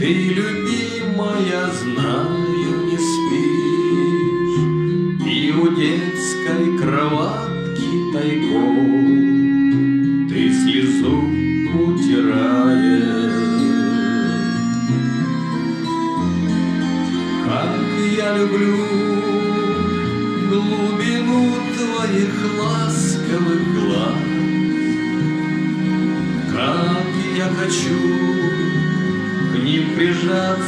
Ты, любимая, знаю, не спишь, И у детской кроватки тайком Ты слезу утираешь. Как я люблю глубину твоих ласковых глаз, Как я хочу к ним прижаться